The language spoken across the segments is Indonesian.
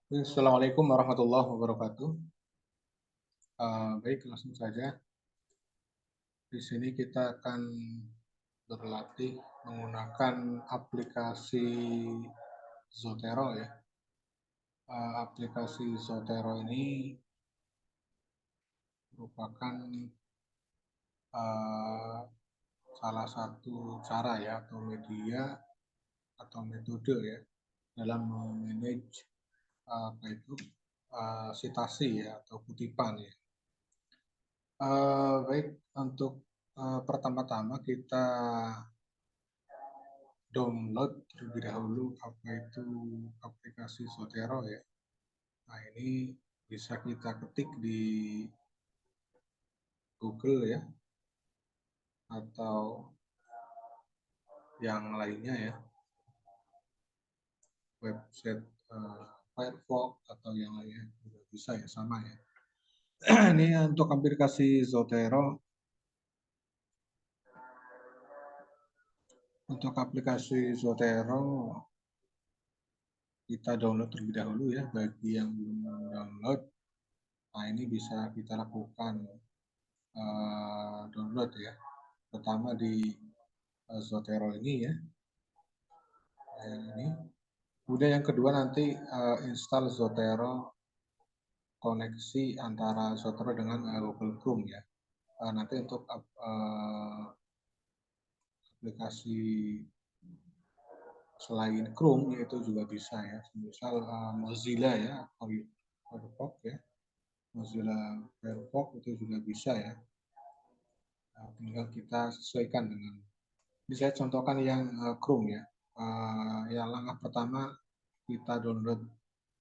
Assalamualaikum warahmatullahi wabarakatuh. Baik, langsung saja. Di sini kita akan berlatih menggunakan aplikasi Zotero ya. Aplikasi Zotero ini merupakan uh, salah satu cara ya atau media atau metode ya dalam memanage apa itu citasi ya atau kutipan ya. Baik, untuk pertama-tama kita download terlebih dahulu apa itu aplikasi Zotero ya. Nah, ini bisa kita ketik di Google ya atau yang lainnya ya, website Firefox atau yang lainnya juga bisa ya, sama ya. Ini untuk aplikasi Zotero. Untuk aplikasi Zotero kita download terlebih dahulu ya, bagi yang belum download. Nah, ini bisa kita lakukan download ya, pertama di Zotero ini ya, yang ini. Kemudian yang kedua nanti install Zotero, koneksi antara Zotero dengan Google Chrome ya. Nanti untuk aplikasi selain Chrome itu juga bisa ya, misal Mozilla ya, Firefox ya, Mozilla Firefox itu juga bisa ya. Tinggal kita sesuaikan dengan. Ini saya contohkan yang Chrome ya. Yang langkah pertama kita download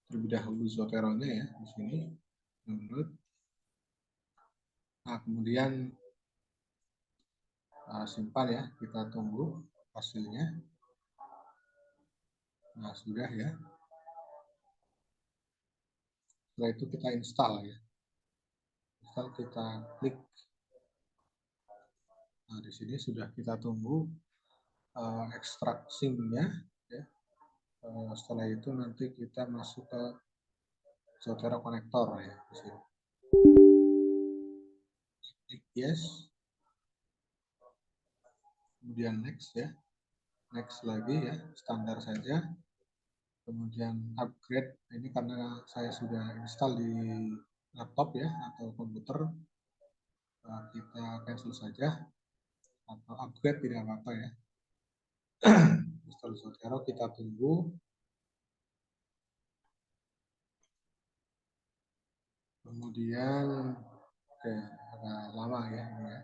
terlebih dahulu Zotero-nya ya di sini, download. Nah, kemudian simpan ya, kita tunggu hasilnya. Nah, sudah ya. Setelah itu kita install ya. Install, kita klik. Nah, di sini sudah kita tunggu extracting-nya ya. Setelah itu nanti kita masuk ke Zotero Connector ya di sini. Klik yes. Kemudian next ya. Next lagi ya, standar saja. Kemudian upgrade, ini karena saya sudah install di laptop ya atau komputer, kita cancel saja, atau upgrade tidak apa-apa ya. Install Zotero, kita tunggu. Kemudian agak lama ya ini ya.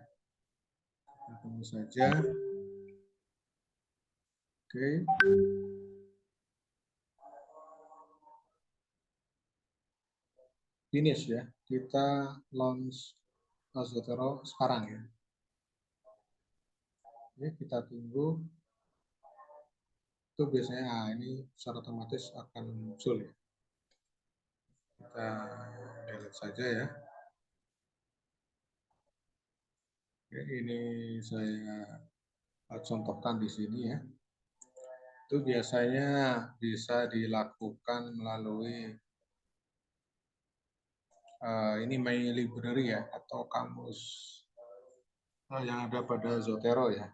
Kita tunggu saja. Oke. Finish ya. Kita launch Zotero sekarang ya. Ini kita tunggu. Itu biasanya ini secara otomatis akan muncul ya. Kita delete saja ya. Oke, ini saya contohkan di sini ya. Itu biasanya bisa dilakukan melalui ini My Library ya, atau kamus yang ada pada Zotero ya.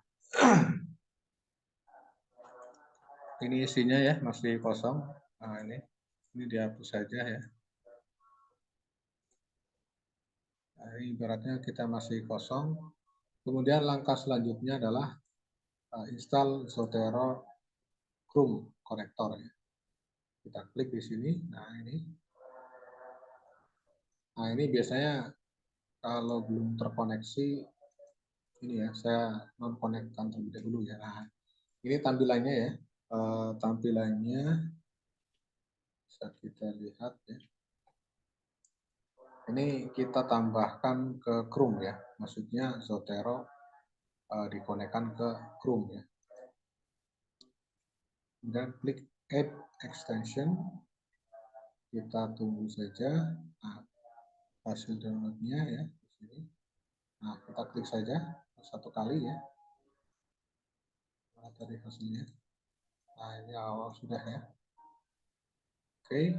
Ini isinya ya masih kosong. Nah, ini dihapus saja ya. Nah, ini ibaratnya kita masih kosong. Kemudian langkah selanjutnya adalah install Zotero Chrome Connector ya. Kita klik di sini. Nah, ini biasanya kalau belum terkoneksi, ini ya, saya non-connectkan terlebih dahulu ya. Nah, ini tampilannya ya. Tampilannya bisa kita lihat ya. Ini kita tambahkan ke Chrome ya. Maksudnya Zotero dikonekkan ke Chrome ya. Dan klik Add Extension. Kita tunggu saja. Nah, hasil downloadnya ya di sini. Nah, kita klik saja satu kali ya. Nah, tadi hasilnya. Nah, ini awal sudah ya. Oke.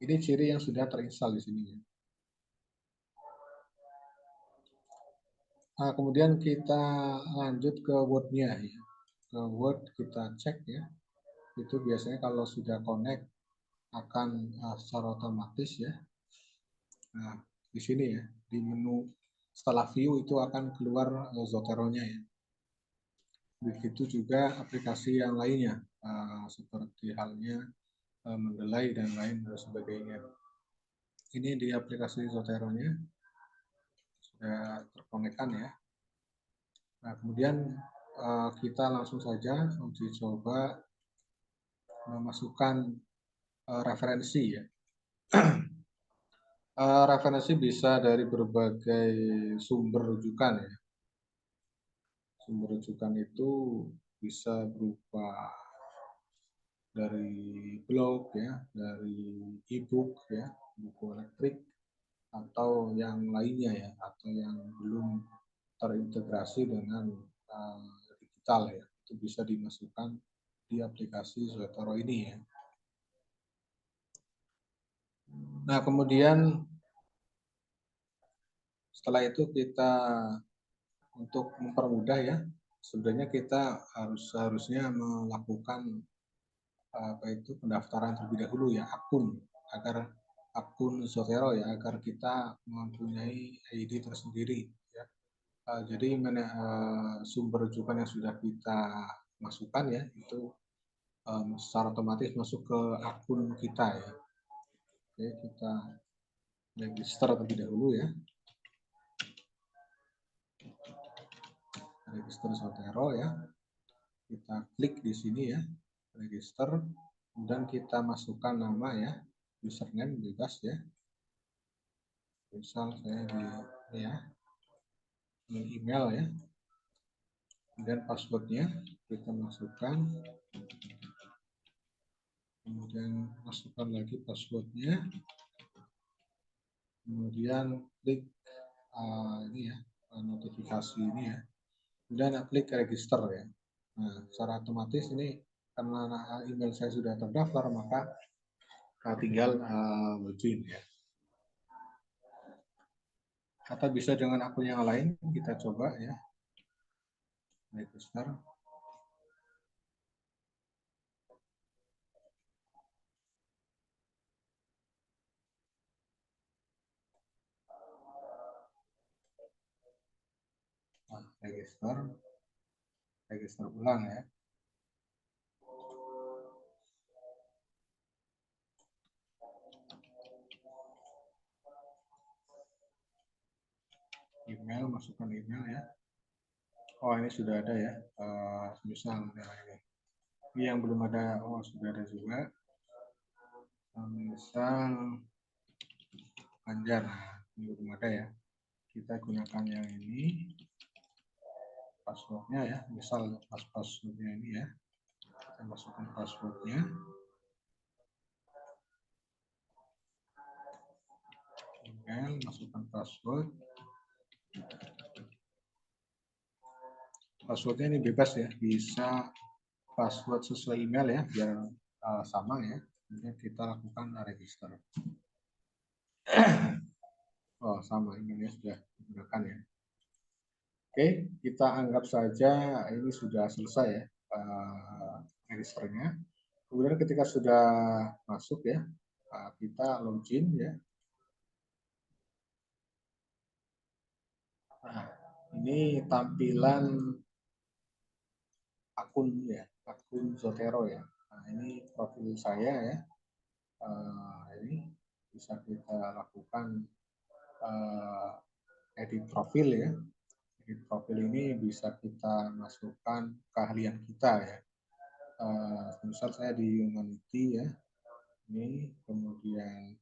Ini ciri yang sudah terinstall di sini. Nah, kemudian kita lanjut ke Word-nya ya. Ke Word kita cek ya. Itu biasanya kalau sudah connect akan secara otomatis ya. Nah, di sini ya, di menu setelah view itu akan keluar Zotero-nya ya. Begitu juga aplikasi yang lainnya, seperti halnya Mendeley dan lain sebagainya. Ini di aplikasi Zotero-nya sudah terkonekkan ya. Nah, kemudian kita langsung saja uji coba memasukkan referensi ya. Referensi bisa dari berbagai sumber rujukan ya. Sumber rujukan itu bisa berupa dari blog ya, dari e-book ya, buku elektrik, atau yang lainnya ya, atau yang belum terintegrasi dengan digital ya, itu bisa dimasukkan di aplikasi Zotero ini ya. Nah, kemudian setelah itu kita untuk mempermudah ya, sebenarnya kita harusnya melakukan apa itu pendaftaran terlebih dahulu ya, akun Zotero ya, agar kita mempunyai ID tersendiri ya. Jadi sumber rujukan yang sudah kita masukkan ya itu secara otomatis masuk ke akun kita ya. Oke, kita register terlebih dahulu ya. Register Zotero ya. Kita klik di sini ya, register, kemudian kita masukkan nama ya, username bebas ya. Misal saya di ya, email ya. Kemudian passwordnya kita masukkan, kemudian masukkan lagi passwordnya, kemudian klik ini ya, notifikasi ini ya, kemudian klik register ya. Nah, secara otomatis ini karena email saya sudah terdaftar, maka tinggal login ya. Atau bisa dengan akun yang lain, kita coba ya. Register. Nah, register ulang ya. Email, masukkan email ya. Oh, ini sudah ada ya. Misal ini. Ini yang belum ada, oh sudah ada juga. Misal Anjar, ini belum ada ya. Kita gunakan yang ini. Passwordnya ya, misal passwordnya ini ya. Kita masukkan passwordnya. Email, masukkan password. Passwordnya ini bebas ya, bisa password sesuai email ya, biar sama ya. Kemudian kita lakukan register. Oh, sama emailnya sudah digunakan ya. Oke, kita anggap saja ini sudah selesai ya registernya. Kemudian ketika sudah masuk ya, kita login ya. Nah, ini tampilan akun ya, akun Zotero ya. Nah, ini profil saya ya. Ini bisa kita lakukan edit profil ya. Edit profil ini bisa kita masukkan keahlian kita ya. Misal saya di humanity ya, ini kemudian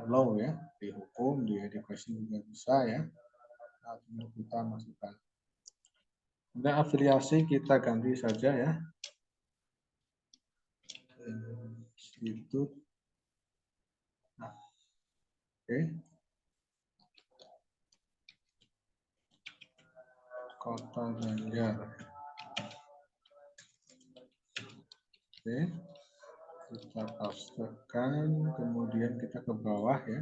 law ya, di hukum, di education juga bisa ya. Nah, kita masukkan. Kemudian afiliasi kita ganti saja ya. Institut. Nah, oke. Kota Banjar. Oke. Kita pastekan, kemudian kita ke bawah ya.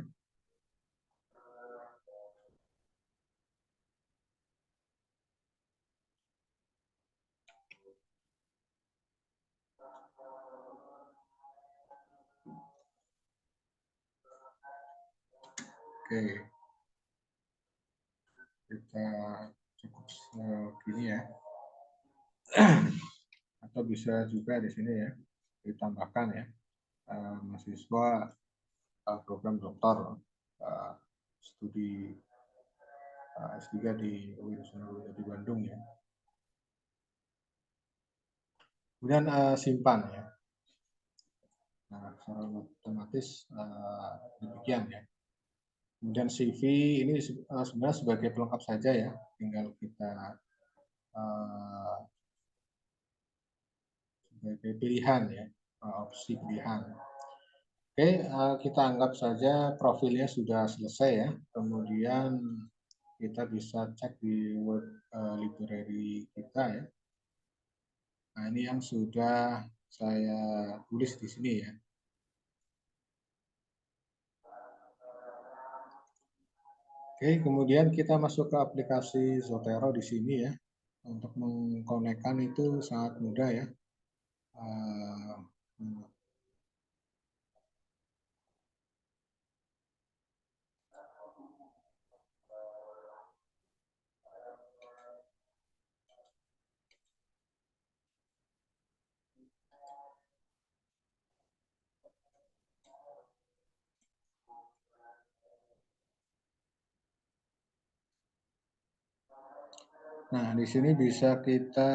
Oke, kita cukup segini ya. Atau bisa juga di sini ya, ditambahkan ya, mahasiswa program doktor studi S3 di UIN di Bandung ya. Kemudian simpan ya. Nah, secara otomatis demikian ya. Kemudian CV ini sebenarnya sebagai pelengkap saja ya, tinggal kita sebagai pilihan ya, opsi pilihan. Oke, kita anggap saja profilnya sudah selesai ya. Kemudian kita bisa cek di web library kita ya. Nah, ini yang sudah saya tulis di sini ya. Oke, kemudian kita masuk ke aplikasi Zotero di sini ya. Untuk mengkonekkan itu sangat mudah ya. Nah, di sini bisa kita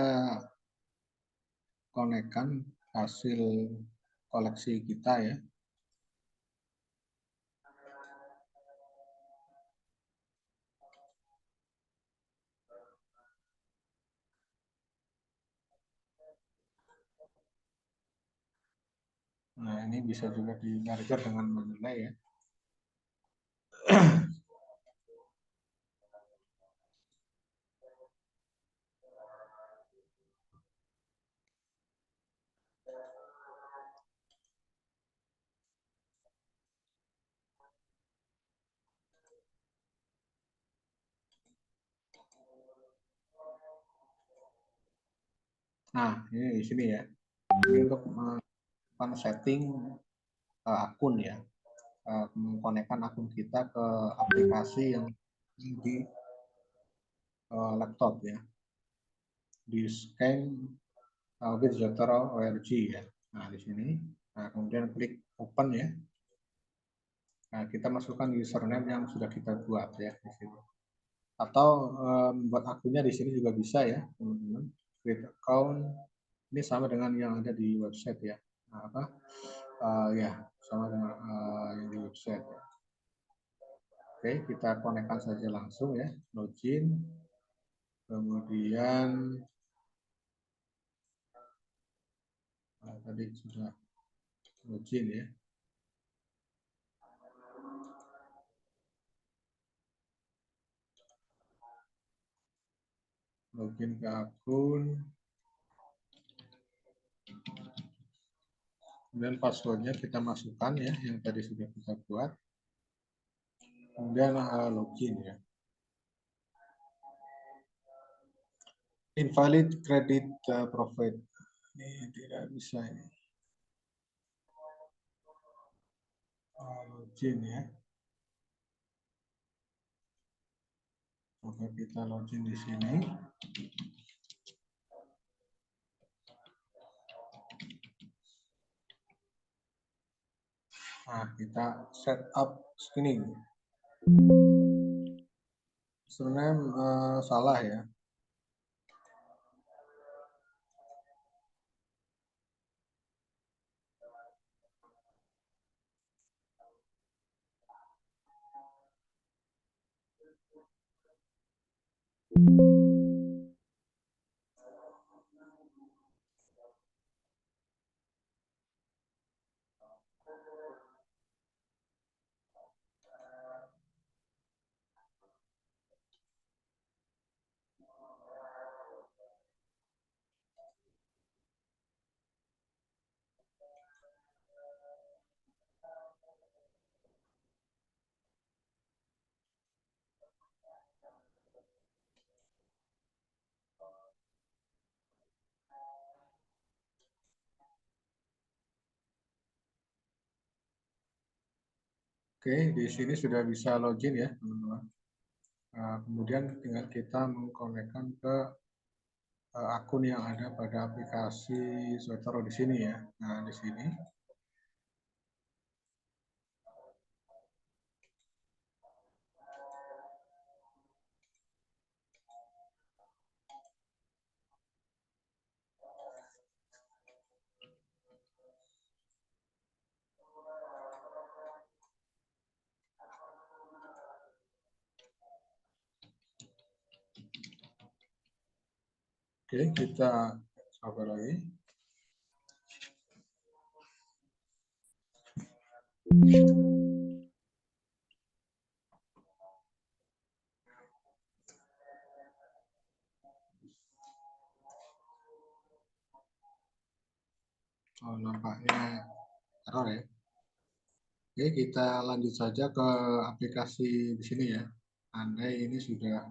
konekkan hasil koleksi kita ya. Nah, ini bisa juga di merger dengan Mendeley ya. Nah, ini di sini ya. Ini untuk setting akun ya. Mengkonekkan akun kita ke aplikasi yang di laptop ya. Di scan with Zotero ORG ya. Nah, di sini. Nah, kemudian klik open ya. Nah, kita masukkan username yang sudah kita buat ya di sini. Atau buat akunnya di sini juga bisa ya, teman-teman. Create account ini sama dengan yang ada di website ya. Nah, apa? Ya, sama dengan yang di website. Ya. Oke, kita konekkan saja langsung ya, login. Kemudian tadi sudah login ya. Login ke akun. Kemudian passwordnya kita masukkan ya, yang tadi sudah kita buat. Kemudian login ya. Invalid credit profile. Ini tidak bisa ini. Login ya. Coba kita login di sini. Nah, kita setup screening. Username salah ya. Oke, di sini sudah bisa login ya, teman-teman. Kemudian tinggal kita mengkonekkan ke akun yang ada pada aplikasi Zotero di sini ya. Nah, di sini oke, kita coba lagi. Oh, nampaknya error ya. Oke, kita lanjut saja ke aplikasi di sini ya. Andai ini sudah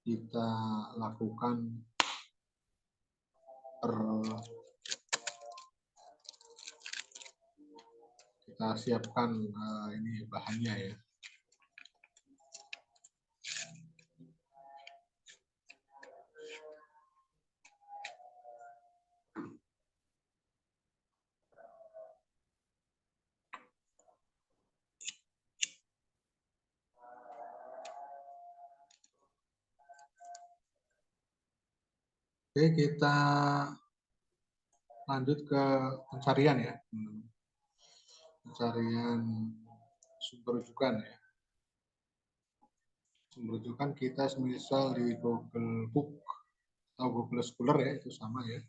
kita lakukan kita siapkan ini bahannya ya. Oke, kita lanjut ke pencarian ya. Pencarian sumber rujukan ya. Sumber rujukan kita semisal di Google Book atau Google Scholar ya, itu sama ya.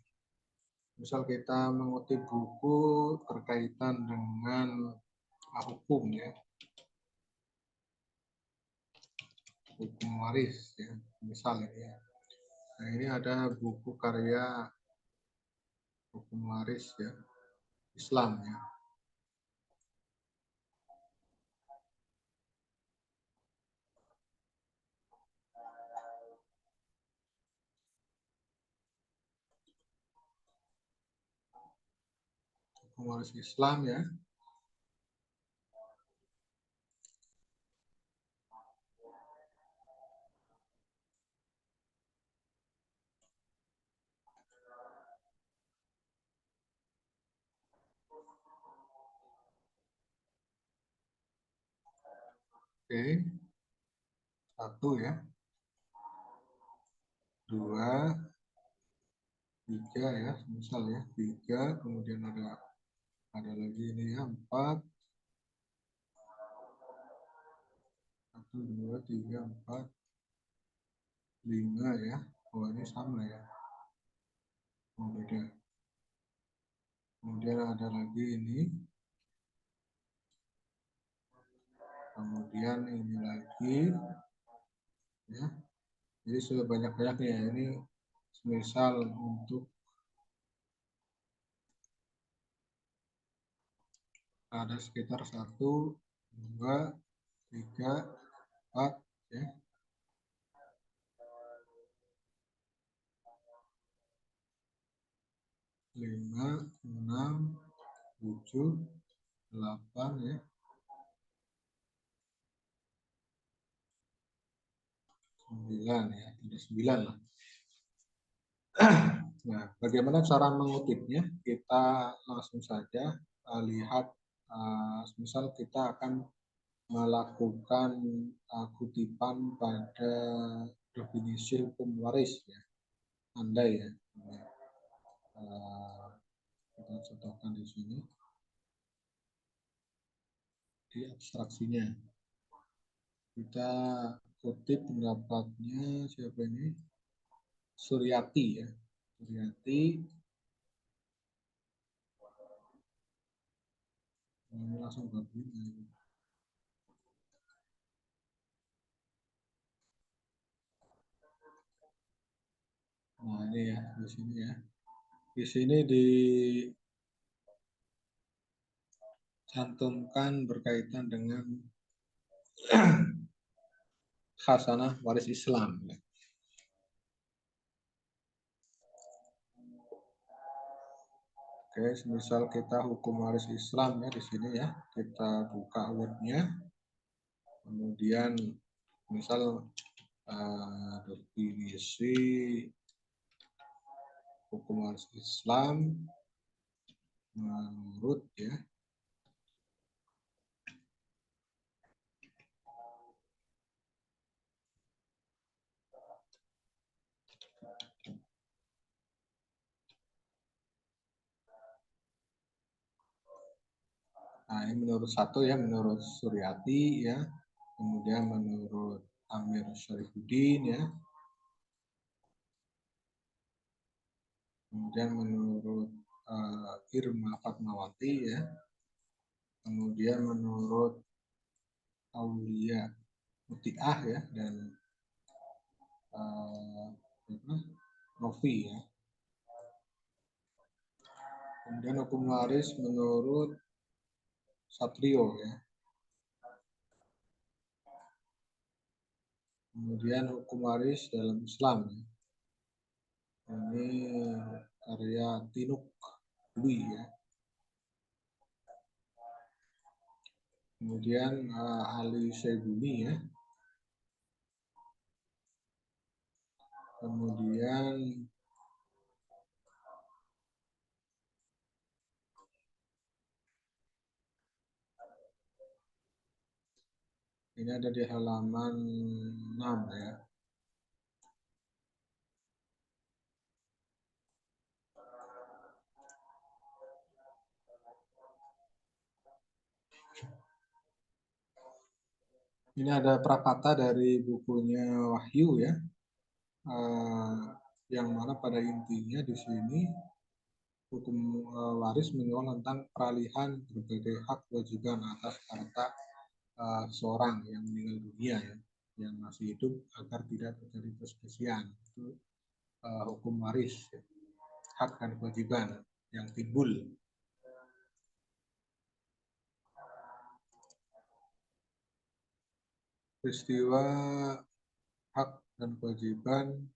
Misal kita mengutip buku berkaitan dengan hukum ya, hukum waris ya, misalnya ya. Nah, ini ada buku karya hukum waris ya, Islam ya. Hukum waris Islam ya. Oke, satu ya, dua, tiga ya, misal ya, tiga, kemudian ada lagi ini ya, empat, satu, dua, tiga, empat, lima ya. Oh, ini sama ya. Oh, beda. Kemudian ada lagi ini. Kemudian ini lagi. Ya. Jadi sudah banyak-banyaknya. Ini misal untuk ada sekitar satu, dua, tiga, empat, ya. Lima, enam, tujuh, delapan ya. 9 ya, ada 9 lah. Nah, bagaimana cara mengutipnya? Kita langsung saja lihat, misal kita akan melakukan kutipan pada definisi hukum waris ya, andai ya. Kita contohkan di sini di abstraksinya. Kita kutip pendapatnya siapa ini? Suryati ya. Suryati. Ini langsung bagus. Nah, ini ya, di sini ya. Di sini dicantumkan berkaitan dengan khasanah waris Islam. Ya. Oke, misal kita hukum waris Islam ya di sini ya. Kita buka wordnya. Kemudian misal definisi hukum waris Islam menurut ya. Nah, ini menurut satu ya, menurut Suryati ya. Kemudian menurut Amir Syarifuddin ya. Kemudian menurut Irma Fatmawati ya. Kemudian menurut Aulia Mutiah ya, dan Novi ya. Kemudian hukum waris menurut Satrio ya. Kemudian hukum waris dalam Islam ya. Ini karya Tinuk Dwi ya. Kemudian Ali Syaibuni ya. Kemudian ini ada di halaman 6 ya. Ini ada prakata dari bukunya Wahyu ya, yang mana pada intinya di sini hukum waris menyuruh tentang peralihan berbagai hak kewajiban atas harta seorang yang meninggal dunia ya, yang masih hidup agar tidak terjadi perselisihan. Itu hukum waris, ya, hak dan kewajiban yang timbul. Peristiwa hak dan kewajiban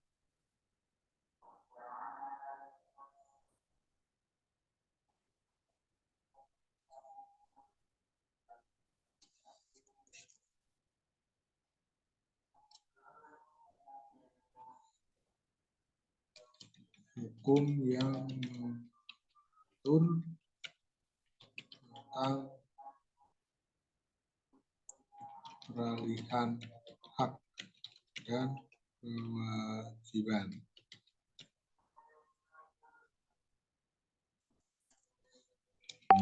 hukum yang mengatur tentang peralihan hak dan kewajiban.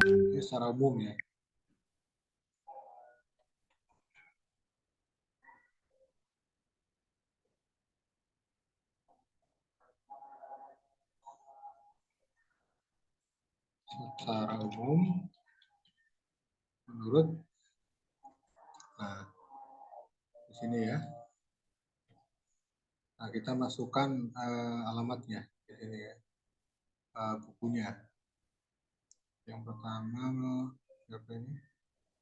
Ini secara umum ya. Secara umum menurut, nah di sini ya. Nah, kita masukkan alamatnya di sini ya, bukunya. Yang pertama siapa ini?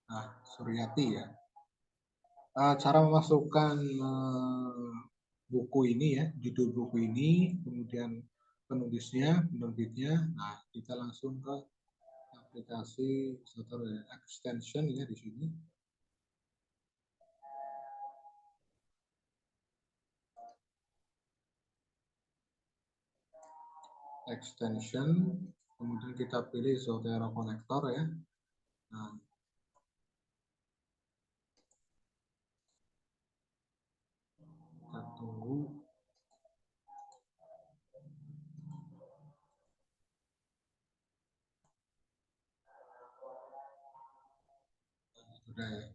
Nah, Suryati ya. Cara memasukkan buku ini ya, judul buku ini, kemudian penulisnya, penerbitnya. Nah, kita langsung ke aplikasi atau extension ya di sini. Extension, kemudian kita pilih Zotero Connector ya. Nah, kita tunggu. Sudah ya.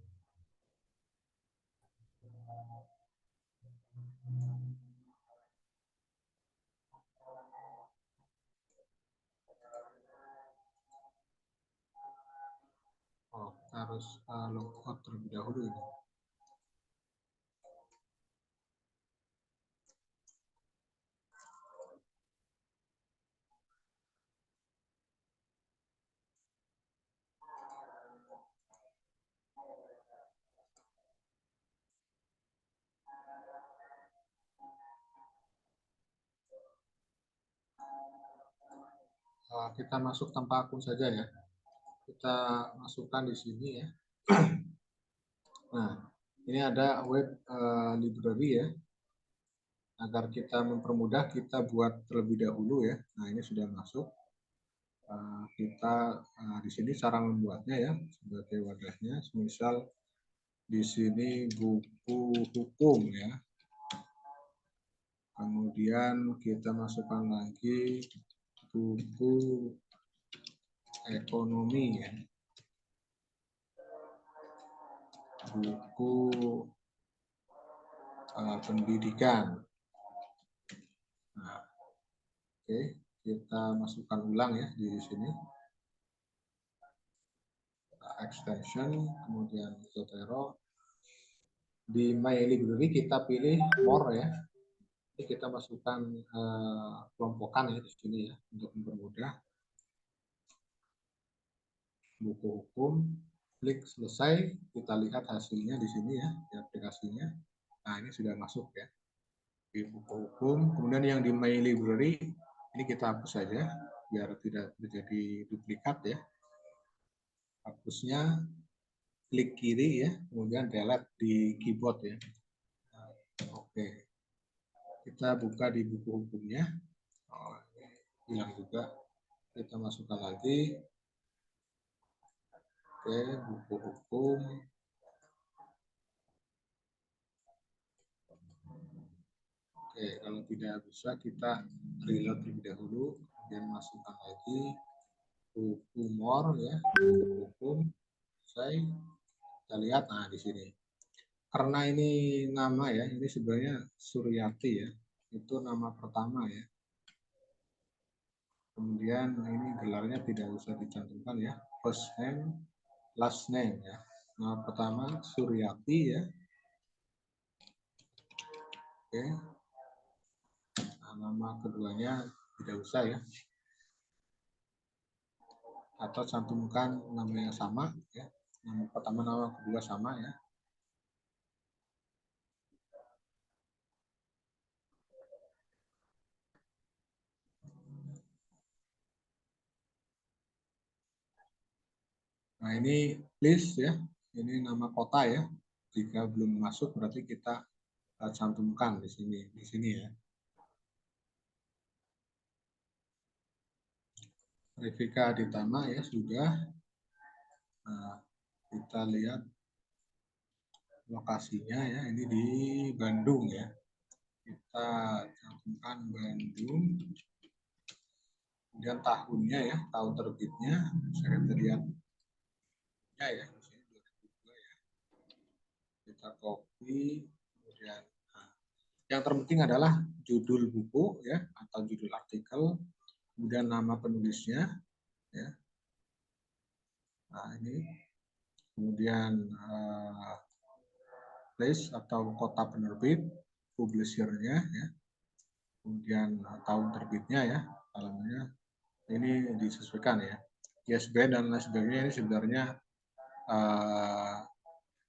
Oh, kita harus logout terlebih dahulu ini. Kita masuk tanpa akun saja ya. Kita masukkan di sini ya. Nah, ini Ini ada web library ya. Agar kita mempermudah, kita buat terlebih dahulu ya. Nah, ini sudah masuk. Kita di sini cara membuatnya ya sebagai wadahnya. Misal di sini buku hukum ya. Kemudian kita masukkan lagi buku ekonomi ya. Buku pendidikan. Nah, oke, kita masukkan ulang ya di sini. Extension, kemudian Zotero. Di My Library kita pilih More ya. Ini kita masukkan kelompokan ya di sini ya untuk mempermudah. Buku hukum, klik selesai, kita lihat hasilnya di sini ya di aplikasinya. Nah, ini sudah masuk ya di buku hukum. Kemudian yang di My Library ini kita hapus saja biar tidak terjadi duplikat ya. Hapusnya klik kiri ya, kemudian delete di keyboard ya. Nah, oke. Kita buka di buku hukumnya. Oh, hilang juga. Kita masukkan lagi. Oke, buku hukum. Oke, kalau tidak bisa kita reload terlebih dahulu, kemudian masukkan lagi buku more ya, buku hukum. Selesai. Kita lihat, nah di sini. Karena ini nama ya, ini sebenarnya Suryati ya. Itu nama pertama ya. Kemudian ini gelarnya tidak usah dicantumkan ya. First name, last name ya. Nama pertama Suryati ya. Oke. Nah, nama keduanya tidak usah ya. Atau cantumkan nama yang sama ya. Nama pertama, nama kedua sama ya. Nah, ini please ya. Ini nama kota ya. Jika belum masuk berarti kita cantumkan di sini ya. Revika Aditama ya sudah. Nah, kita lihat lokasinya ya, ini di Bandung ya. Kita cantumkan Bandung. Kemudian tahunnya ya, tahun terbitnya. Saya kita lihat ya, di sini 2002 ya. Kita copy, kemudian yang terpenting adalah judul buku ya atau judul artikel, kemudian nama penulisnya ya. Nah, ini kemudian place atau kota penerbit, publishernya ya. Kemudian tahun terbitnya ya, alamnya ini disesuaikan ya. ISBN dan lain sebagainya ini sebenarnya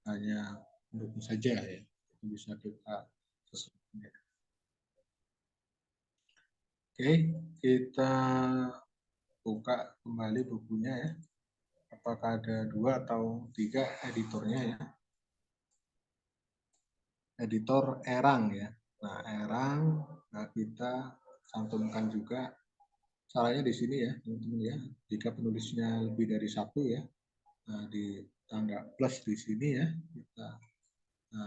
hanya mendukung saja ya. Itu bisa kita sesuaikan. Oke, kita buka kembali bukunya ya. Apakah ada 2 atau 3 editornya ya. Editor Erang ya. Nah, Erang kita cantumkan juga caranya di sini ya, teman-teman ya. Jika penulisnya lebih dari 1 ya, nah di tanda plus di sini ya, kita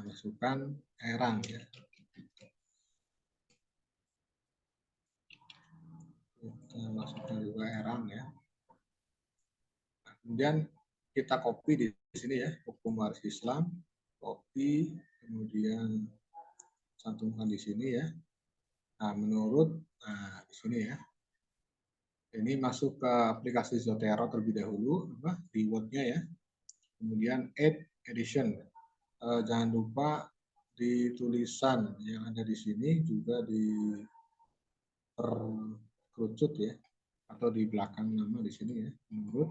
masukkan Erang ya. Kita masukkan juga Erang ya. Nah, kemudian kita copy di sini ya, hukum waris Islam, copy, kemudian cantumkan di sini ya. Nah, menurut di sini ya. Ini masuk ke aplikasi Zotero terlebih dahulu, di Word-nya ya. Kemudian Add Edition. Jangan lupa di tulisan yang ada di sini juga diperkerucut ya, atau di belakang nama di sini ya, menurut.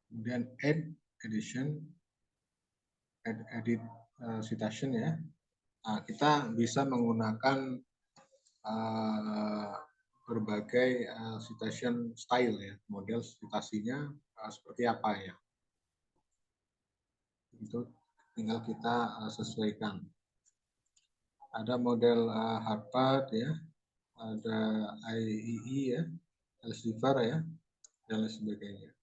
Kemudian Add Edition, Add Edit Citation ya. Nah, kita bisa menggunakan berbagai citation style ya, model citasinya seperti apa ya. Itu tinggal kita sesuaikan. Ada model Harvard ya, ada IEE ya, Elsevier ya, dan lain sebagainya.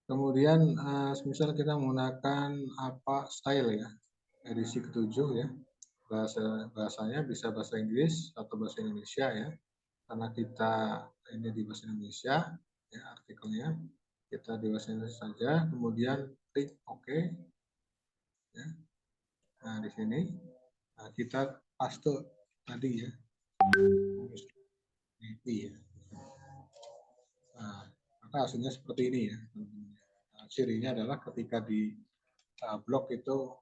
Kemudian misal kita menggunakan apa style ya, edisi ke-7 ya, bahasanya bisa bahasa Inggris atau bahasa Indonesia ya, karena kita ini di bahasa Indonesia ya, artikelnya kita di bahasa Indonesia saja, kemudian klik OK ya. Nah di sini kita paste tadi ya, ya. Nah, maka hasilnya seperti ini ya. Cirinya adalah ketika di blog itu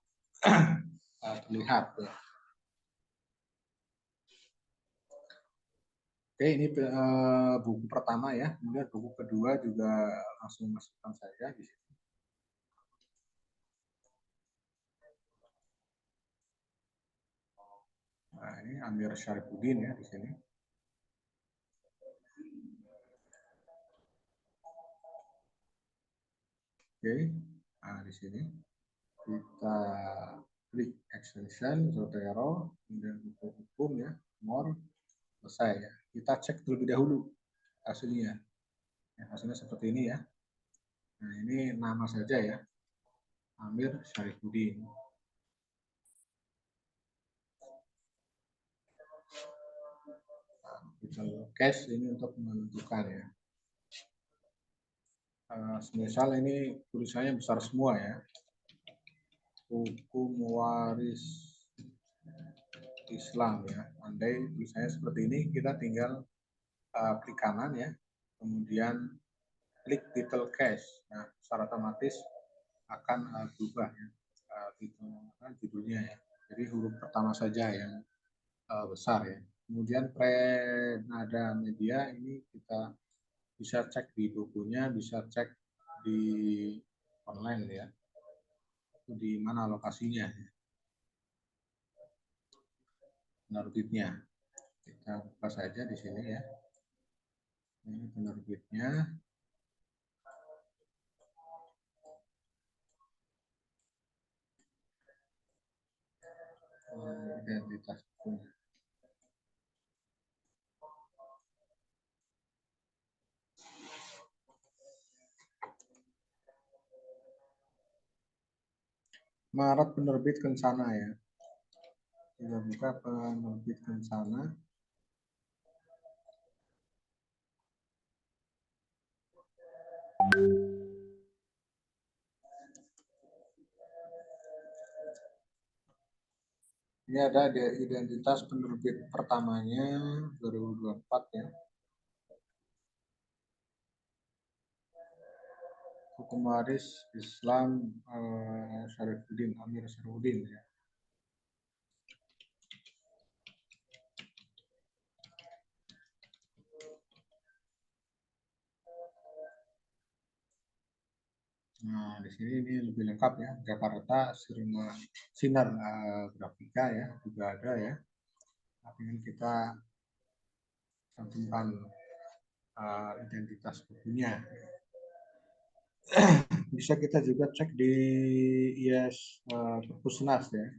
terlihat ya. Oke, ini buku pertama ya. Kemudian buku kedua juga langsung masukkan saja di sini. Nah, ini Amir Syarifuddin ya di sini. Oke, nah di sini kita klik extension, Zotero, kemudian buku hukum ya, more, selesai ya. Kita cek terlebih dahulu hasilnya. Ya, hasilnya seperti ini ya. Nah, ini nama saja ya, Amir Syarifuddin. Kita cache ini untuk menentukan ya. Misal ini tulisannya besar semua ya. Hukum waris Islam ya. Andai tulisannya seperti ini, kita tinggal klik kanan ya. Kemudian klik title cache. Nah, secara otomatis akan berubah ya. Judulnya ya. Jadi huruf pertama saja yang besar ya. Kemudian Prenada Media ini kita bisa cek di bukunya, bisa cek di online ya. Di mana lokasinya ya. Penerbitnya. Kita buka saja di sini ya. Ini penerbitnya. Identitas bukunya. Maret penerbit Kencana ya. Kita buka penerbit Kencana. Ini ada identitas penerbit pertamanya 2024 ya. Hukum waris Islam Syarifuddin, Amir Syarifuddin ya. Nah, di sini ini lebih lengkap ya. Jakarta Sinar Grafika ya, juga ada ya. Ingin kita cantumkan identitas bukunya. Bisa kita juga cek di IS Perpusnas ya.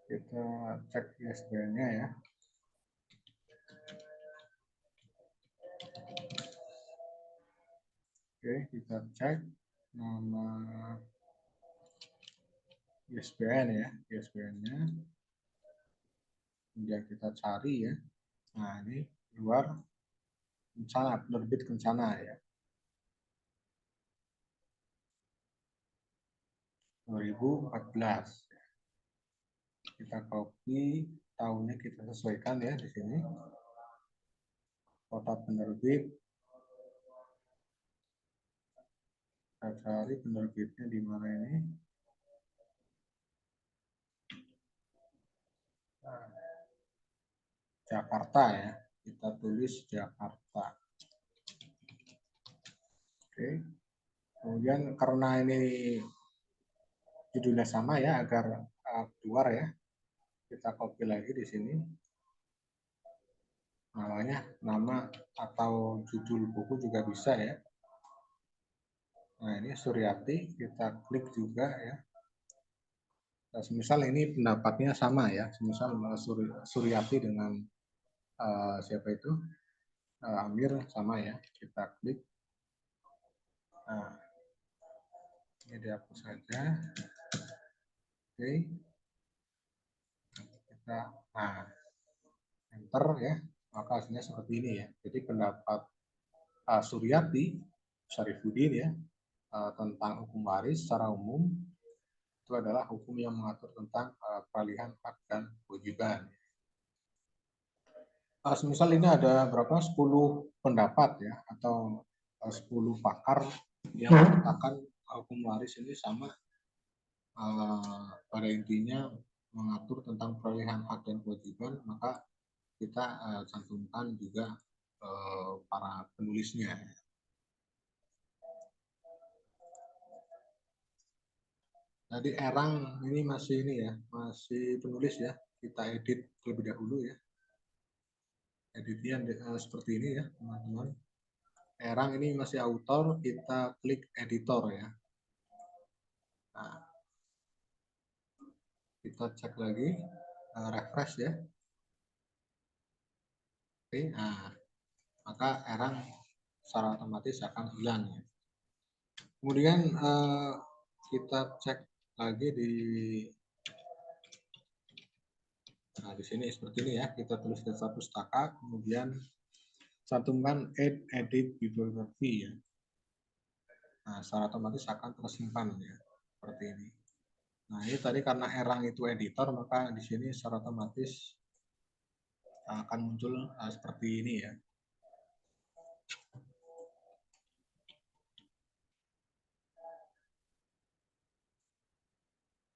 Kita cek ISBN-nya ya. Oke, kita cek nama ISBN ya, ISBN-nya. Kemudian kita cari ya. Nah, ini keluar Kencana, penerbit Kencana ya. 2014. Kita copy, tahunnya kita sesuaikan ya di sini. Kota penerbit. Kita cari penerbitnya di mana ini. Nah, Jakarta ya. Kita tulis Jakarta. Oke. Kemudian karena ini judulnya sama ya, agar keluar ya. Kita copy lagi di sini. Namanya, nama atau judul buku juga bisa ya. Nah, ini Suryati, kita klik juga ya. Nah, misal ini pendapatnya sama ya. Misal Suryati dengan siapa itu? Amir sama ya. Kita klik. Nah, ini dihapus saja. Oke. Kita enter ya. Maka hasilnya seperti ini ya. Jadi pendapat Suryati Syarifuddin ya tentang hukum waris secara umum itu adalah hukum yang mengatur tentang peralihan hak dan kewajiban. Semisal ini ada berapa? 10 pendapat ya atau 10 pakar yang mengatakan hukum waris ini sama pada intinya mengatur tentang peralihan hak dan kewajiban, maka kita cantumkan juga para penulisnya. Jadi Erang ini masih masih penulis ya. Kita edit terlebih dahulu ya. Editnya seperti ini ya, teman-teman. Erang ini masih autor, kita klik editor ya. Nah, kita cek lagi, refresh ya. Oke, nah, maka Erang secara otomatis akan hilang ya. Kemudian kita cek lagi di sini seperti ini ya. Kita tulis data pustaka, kemudian cantumkan edit bibliografi ya. Nah, secara otomatis akan tersimpan ya, seperti ini. Nah, ini tadi karena Erang itu editor, maka di sini secara otomatis akan muncul seperti ini ya.